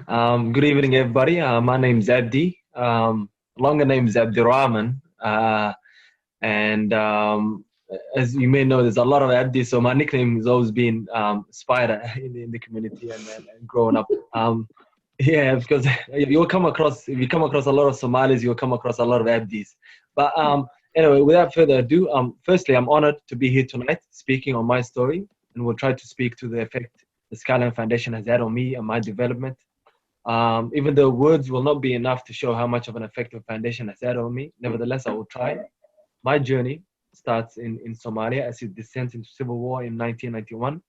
Good evening, everybody. My name's Abdi. Longer name is Abdirahman. And As you may know, there's a lot of Abdi, so my nickname has always been Spider in the community and growing up. Yeah, because if you come across a lot of Somalis, you'll come across a lot of Abdis. But Anyway, without further ado, firstly, I'm honored to be here tonight speaking on my story, and we'll try to speak to the effect the Skyline Foundation has had on me and my development. Even though words will not be enough to show how much of an effect the foundation has had on me, nevertheless, I will try. My journey starts in Somalia as it descends into civil war in 1991,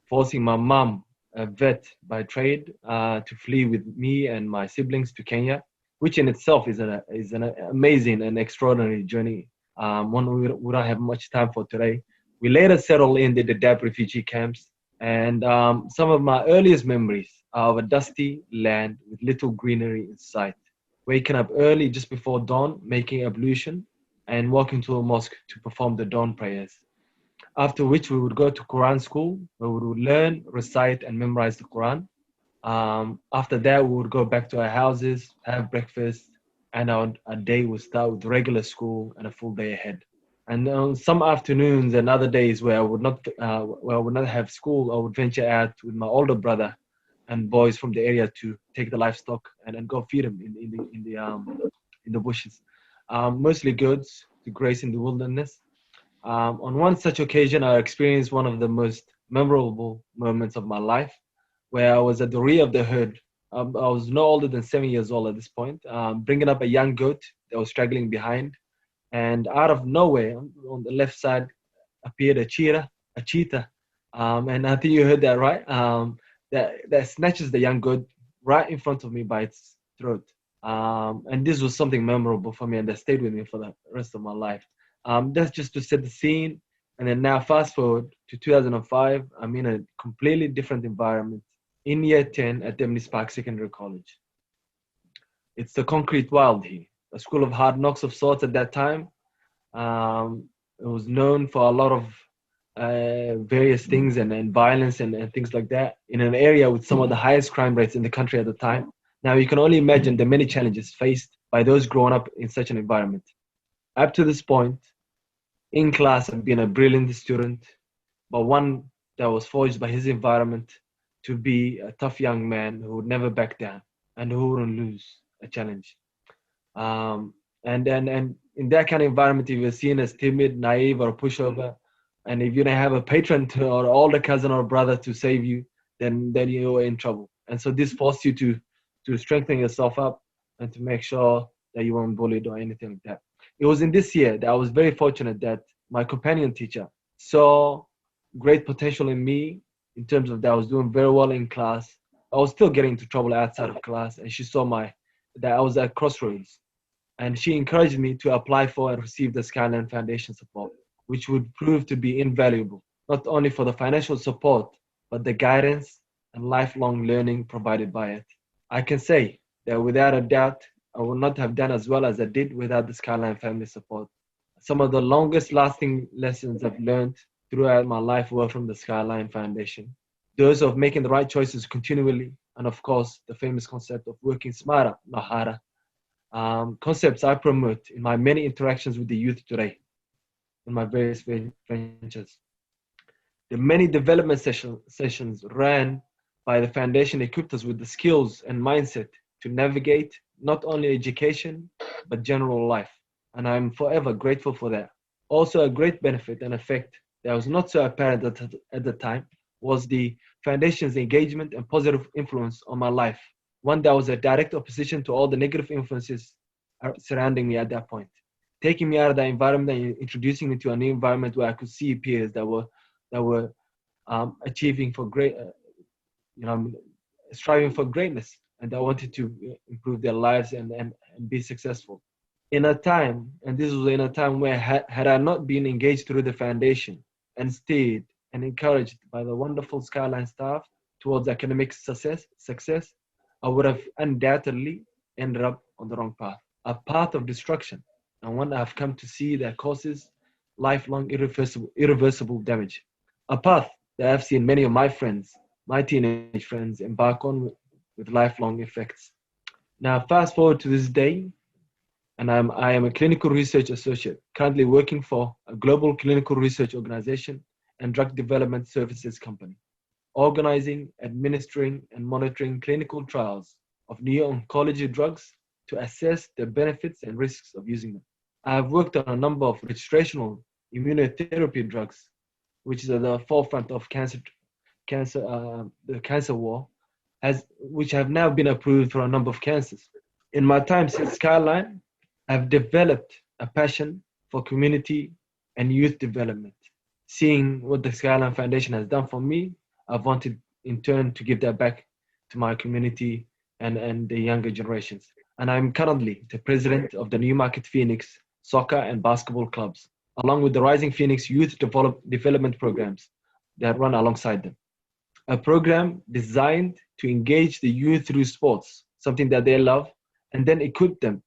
forcing my mom, a vet by trade, to flee with me and my siblings to Kenya, which in itself is an amazing and extraordinary journey, one we don't have much time for today. We later settled in the Dadaab refugee camps, and some of my earliest memories are of a dusty land with little greenery in sight. Waking up early just before dawn, making ablution, and walking to a mosque to perform the dawn prayers. After which we would go to Quran school where we would learn, recite, and memorize the Quran. After that, we would go back to our houses, have breakfast, and our day would start with regular school and a full day ahead. And on some afternoons and other days where I would not have school, I would venture out with my older brother and boys from the area to take the livestock and go feed them in the bushes. Mostly goats to graze in the wilderness. On one such occasion, I experienced one of the most memorable moments of my life, where I was at the rear of the herd. I was no older than 7 years old at this point, bringing up a young goat that was straggling behind. And out of nowhere, on the left side, appeared a cheetah. And I think you heard that right. That snatches the young goat right in front of me by its throat. And this was something memorable for me, and that stayed with me for the rest of my life. That's just to set the scene. And then now, fast forward to 2005, I'm in a completely different environment in year 10 at Demnis Park Secondary College. It's the concrete wild here, a school of hard knocks of sorts at that time. It was known for a lot of various things and violence and things like that in an area with some of the highest crime rates in the country at the time. Now, you can only imagine the many challenges faced by those growing up in such an environment. Up to this point, in class, I've been a brilliant student, but one that was forged by his environment to be a tough young man who would never back down and who wouldn't lose a challenge. And in that kind of environment, if you're seen as timid, naive, or a pushover, and if you don't have a patron or older cousin or brother to save you, then you're in trouble. And so this forced you to strengthen yourself up and to make sure that you weren't bullied or anything like that. It was in this year that I was very fortunate that my companion teacher saw great potential in me in terms of that I was doing very well in class. I was still getting into trouble outside of class, and she saw that I was at crossroads. And she encouraged me to apply for and receive the Skyline Foundation support, which would prove to be invaluable, not only for the financial support, but the guidance and lifelong learning provided by it. I can say that without a doubt, I would not have done as well as I did without the Skyline family support. Some of the longest lasting lessons I've learned throughout my life were from the Skyline Foundation. Those of making the right choices continually, and of course, the famous concept of working smarter, not harder. Concepts I promote in my many interactions with the youth today, in my various ventures. The many development sessions ran by the foundation equipped us with the skills and mindset to navigate not only education, but general life. And I'm forever grateful for that. Also, a great benefit and effect that was not so apparent at the time was the foundation's engagement and positive influence on my life. One that was a direct opposition to all the negative influences surrounding me at that point, taking me out of that environment and introducing me to a new environment where I could see peers that were achieving for great, striving for greatness, and that wanted to improve their lives and be successful. In a time, and this was in a time where had I not been engaged through the foundation and steered and encouraged by the wonderful Skyline staff towards academic success, I would have undoubtedly ended up on the wrong path, a path of destruction, and one I've come to see that causes lifelong irreversible damage. A path that I've seen many of my friends, my teenage friends, embark on with lifelong effects. Now, fast forward to this day, and I am a clinical research associate, currently working for a global clinical research organization and drug development services company, organizing, administering, and monitoring clinical trials of neo-oncology drugs to assess the benefits and risks of using them. I have worked on a number of registrational immunotherapy drugs, which is at the forefront of the cancer war, which have now been approved for a number of cancers. In my time since Skyline, I've developed a passion for community and youth development. Seeing what the Skyline Foundation has done for me, I've wanted in turn to give that back to my community and the younger generations. And I'm currently the president of the Newmarket Phoenix soccer and basketball clubs, along with the Rising Phoenix Youth Development programs that run alongside them. A program designed to engage the youth through sports, something that they love, and then equip them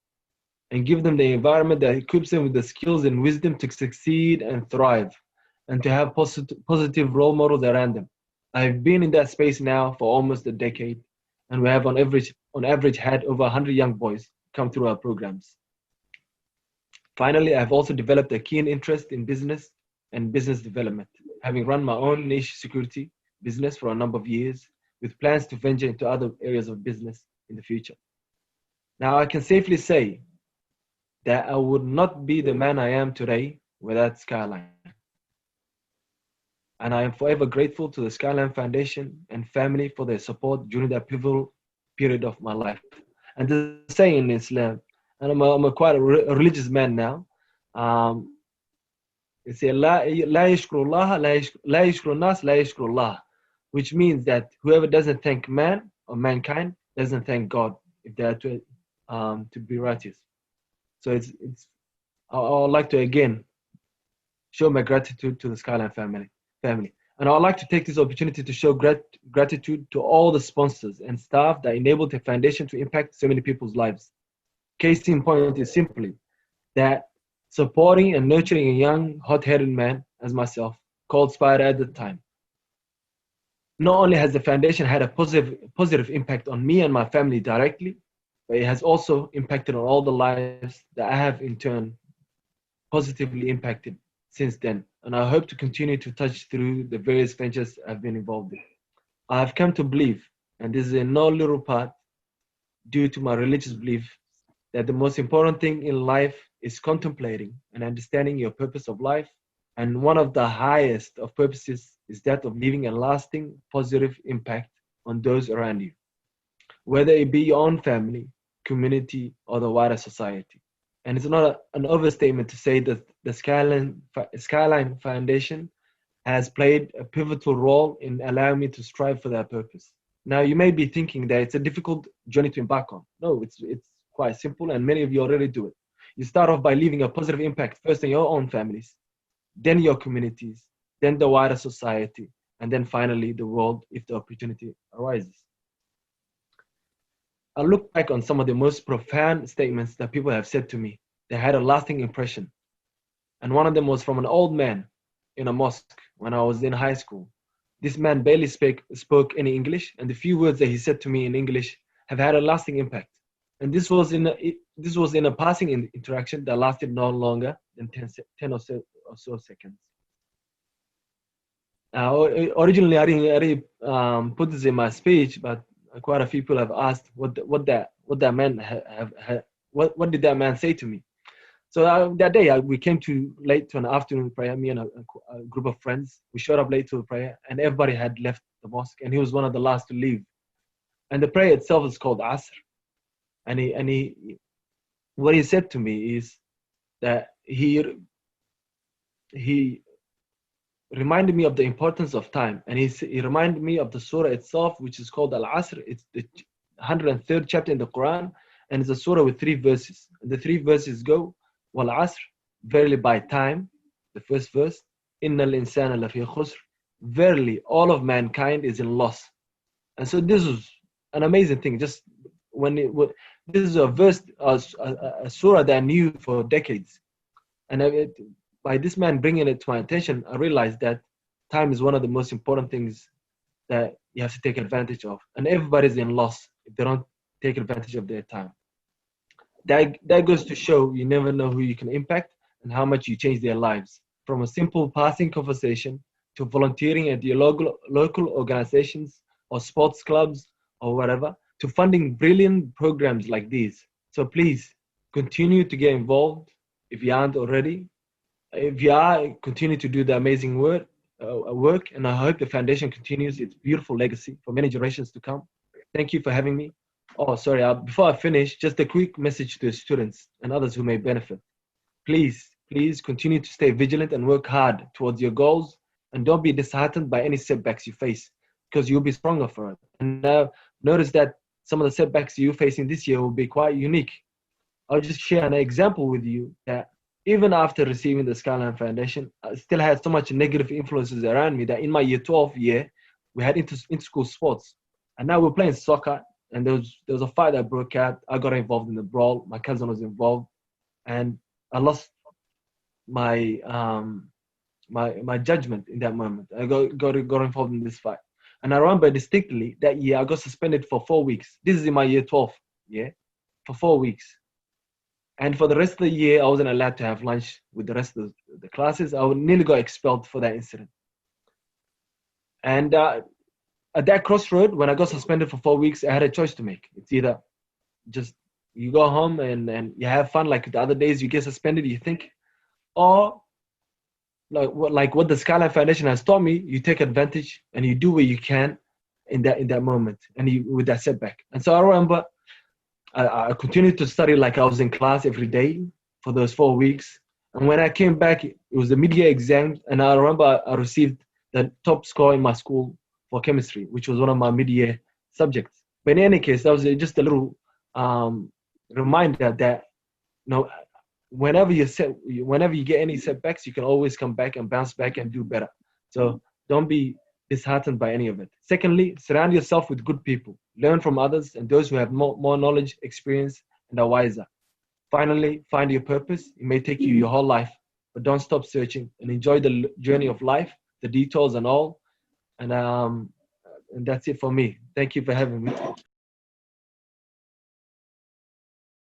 and give them the environment that equips them with the skills and wisdom to succeed and thrive and to have positive role models around them. I've been in that space now for almost a decade, and we have on average had over 100 young boys come through our programs. Finally, I've also developed a keen interest in business and business development, having run my own niche security business for a number of years with plans to venture into other areas of business in the future. Now, I can safely say that I would not be the man I am today without Skyline. And I am forever grateful to the Skyline Foundation and family for their support during that pivotal period of my life. And the saying in Islam, and I'm quite a religious man now, it's a la yashkurullah, la yashkur nas, la yashkurullah, which means that whoever doesn't thank man or mankind doesn't thank God if they are to be righteous. So I would like to again show my gratitude to the Skyline family. And I would like to take this opportunity to show gratitude to all the sponsors and staff that enabled the foundation to impact so many people's lives. Case in point is simply that supporting and nurturing a young, hot-headed man as myself, called Spider at the time. Not only has the foundation had a positive impact on me and my family directly, but it has also impacted on all the lives that I have in turn positively impacted since then. And I hope to continue to touch through the various ventures I've been involved in. I have come to believe, and this is in no little part due to my religious belief, that the most important thing in life is contemplating and understanding your purpose of life. And one of the highest of purposes is that of leaving a lasting positive impact on those around you, whether it be your own family, community, or the wider society. And it's not an overstatement to say that the Skyline Foundation has played a pivotal role in allowing me to strive for that purpose. Now, you may be thinking that it's a difficult journey to embark on. No, it's quite simple, and many of you already do it. You start off by leaving a positive impact first in your own families, then your communities, then the wider society, and then finally the world if the opportunity arises. I look back on some of the most profound statements that people have said to me that had a lasting impression. And one of them was from an old man in a mosque when I was in high school. This man barely spoke any English, and the few words that he said to me in English have had a lasting impact. And this was in a passing interaction that lasted no longer than 10 or so seconds. Originally, I didn't put this in my speech, but quite a few people have asked what that man what did that man say to me. So that day we came late to an afternoon prayer. Me and a group of friends, we showed up late to the prayer, and everybody had left the mosque, and he was one of the last to leave. And the prayer itself is called Asr. And what he said to me is that he reminded me of the importance of time, and he reminded me of the surah itself, which is called Al-Asr. It's the 103rd chapter in the Quran, and it's a surah with 3 verses. And the 3 verses go, Wal Asr, verily by time, the first verse, Innal insana lafi khusr, verily all of mankind is in loss. And so this was an amazing thing. Just this is a verse, a surah that I knew for decades. And by this man bringing it to my attention, I realized that time is one of the most important things that you have to take advantage of. And everybody's in loss. if they don't take advantage of their time. That goes to show you never know who you can impact and how much you change their lives. From a simple passing conversation to volunteering at your local organizations or sports clubs or whatever, to funding brilliant programs like these. So please continue to get involved if you aren't already. If you are, continue to do the amazing work, and I hope the foundation continues its beautiful legacy for many generations to come. Thank you for having me. Oh, sorry. Before I finish, just a quick message to the students and others who may benefit. Please continue to stay vigilant and work hard towards your goals, and don't be disheartened by any setbacks you face, because you'll be stronger for it. And notice that some of the setbacks you're facing this year will be quite unique. I'll just share an example with you that even after receiving the Skyline Foundation, I still had so much negative influences around me that in my year 12 year, we had inter-school sports. And now we're playing soccer, and there was a fight that broke out. I got involved in the brawl. My cousin was involved, and I lost my my judgment in that moment. I got involved in this fight, and I remember distinctly that year I got suspended for 4 weeks. This is in my year 12, yeah, for 4 weeks. And for the rest of the year, I wasn't allowed to have lunch with the rest of the classes. I nearly got expelled for that incident. And at that crossroad, when I got suspended for 4 weeks, I had a choice to make. It's either just you go home and you have fun like the other days you get suspended, you think, or like what the Skyline Foundation has taught me, you take advantage and you do what you can in that moment and with that setback. And so I remember I continued to study like I was in class every day for those 4 weeks. And when I came back, it was the mid-year exam, and I remember I received the top score in my school for chemistry, which was one of my mid-year subjects. But in any case, that was just a little reminder that whenever you get any setbacks, you can always come back and bounce back and do better. So don't be disheartened by any of it. Secondly, surround yourself with good people. Learn from others and those who have more knowledge, experience, and are wiser. Finally, find your purpose. It may take you your whole life, but don't stop searching and enjoy the journey of life, the detours and all. And that's it for me. Thank you for having me.